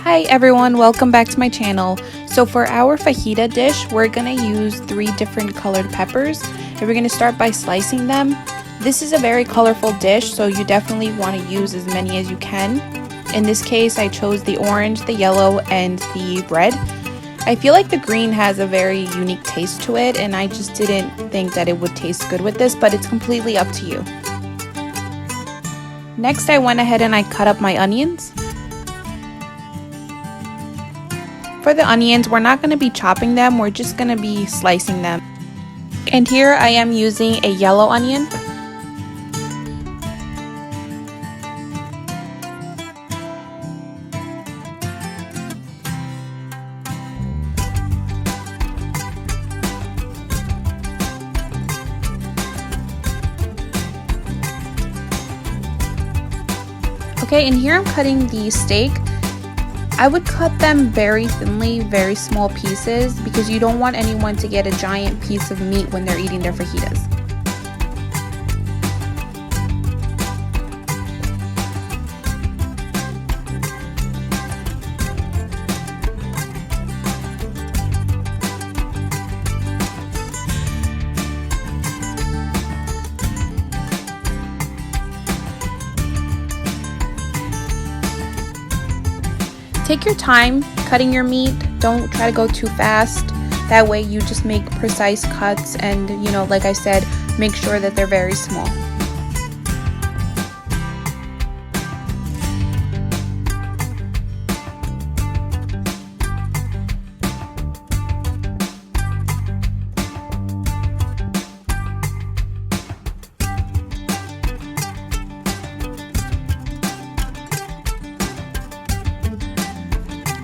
Hi everyone, welcome back to my channel. So for our fajita dish, we're gonna use 3 different colored peppers and we're gonna start by slicing them. This is a very colorful dish, so you definitely want to use as many as you can. In this case, I chose the orange, the yellow, and the red. I feel like the green has a very unique taste to it, and I just didn't think that it would taste good with this, but it's completely up to you. Next, I went ahead and I cut up my onions. For the onions, we're not going to be chopping them, we're just going to be slicing them. And here I am using a yellow onion. Okay, and here I'm cutting the steak. I would cut them very thinly, very small pieces, because you don't want anyone to get a giant piece of meat when they're eating their fajitas. Take your time cutting your meat. Don't try to go too fast. That way you just make precise cuts and, you know, like I said, make sure that they're very small.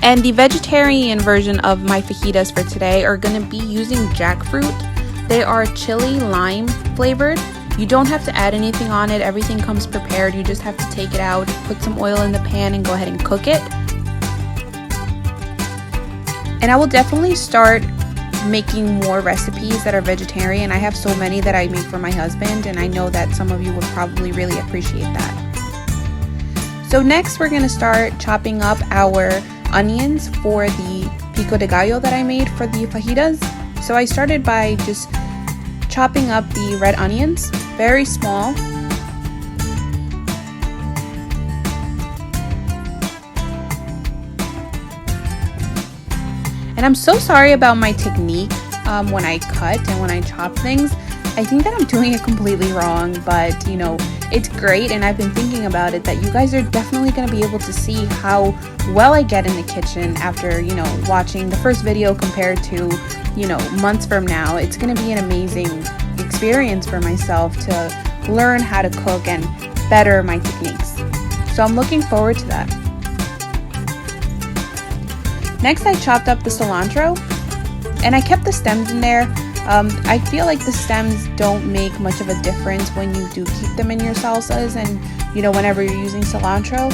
And the vegetarian version of my fajitas for today are going to be using jackfruit. They are chili lime flavored. You don't have to add anything on it. Everything comes prepared. You just have to take it out, put some oil in the pan, and go ahead and cook it. And I will definitely start making more recipes that are vegetarian. I have so many that I make for my husband, and I know that some of you would probably really appreciate that. So next we're going to start chopping up our onions for the pico de gallo that I made for the fajitas. So I started by just chopping up the red onions, very small. And I'm so sorry about my technique when I cut and when I chop things. I think that I'm doing it completely wrong, but you know, it's great, and I've been thinking about it that you guys are definitely going to be able to see how well I get in the kitchen after, you know, watching the first video compared to, you know, months from now. It's going to be an amazing experience for myself to learn how to cook and better my techniques. So I'm looking forward to that. Next, I chopped up the cilantro, and I kept the stems in there. I feel like the stems don't make much of a difference when you do keep them in your salsas and, you know, whenever you're using cilantro.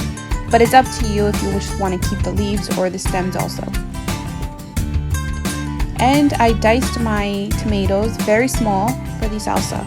But it's up to you if you just want to keep the leaves or the stems also. And I diced my tomatoes very small for the salsa.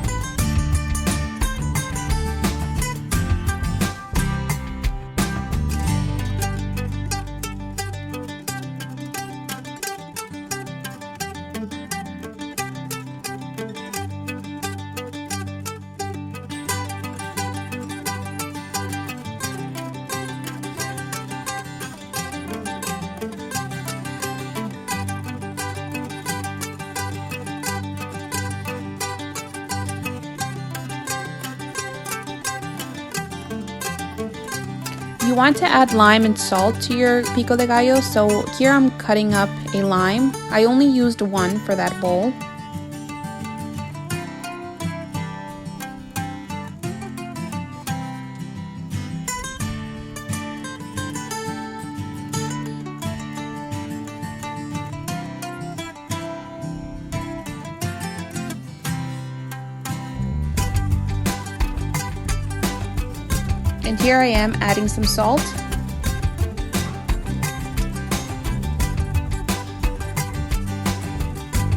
You want to add lime and salt to your pico de gallo, so here I'm cutting up a lime. I only used one for that bowl. And here I am adding some salt.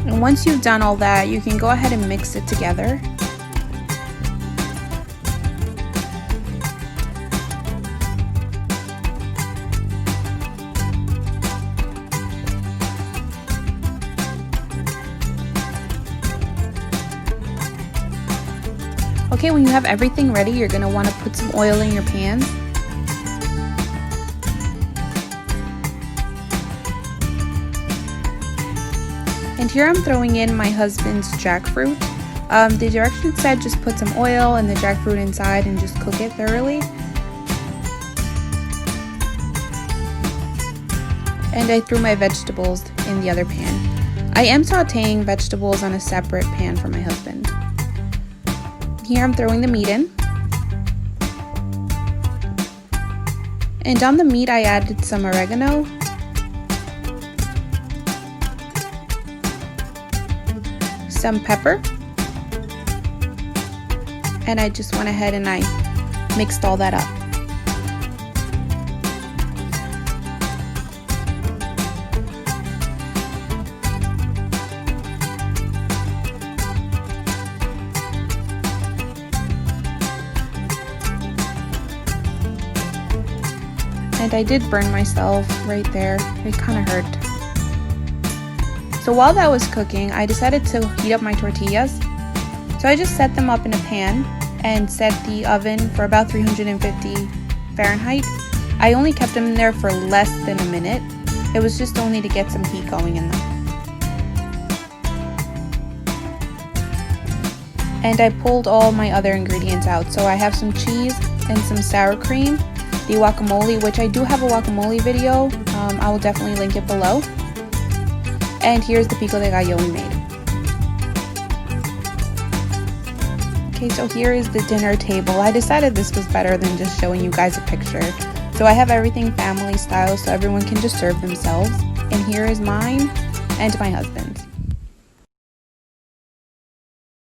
And once you've done all that, you can go ahead and mix it together. Okay, when you have everything ready, you're going to want to put some oil in your pan. And here I'm throwing in my husband's jackfruit. The directions said just put some oil and the jackfruit inside and just cook it thoroughly. And I threw my vegetables in the other pan. I am sauteing vegetables on a separate pan for my husband. Here I'm throwing the meat in. And on the meat I added some oregano, some pepper, and I just went ahead and I mixed all that up. And I did burn myself right there. It kind of hurt. So while that was cooking, I decided to heat up my tortillas. So I just set them up in a pan and set the oven for about 350 Fahrenheit. I only kept them in there for less than a minute. It was just only to get some heat going in them. And I pulled all my other ingredients out. So I have some cheese and some sour cream, the guacamole, which I do have a guacamole video. I will definitely link it below. And here's the pico de gallo we made. Okay, so here is the dinner table. I decided this was better than just showing you guys a picture. So I have everything family style so everyone can just serve themselves. And here is mine and my husband.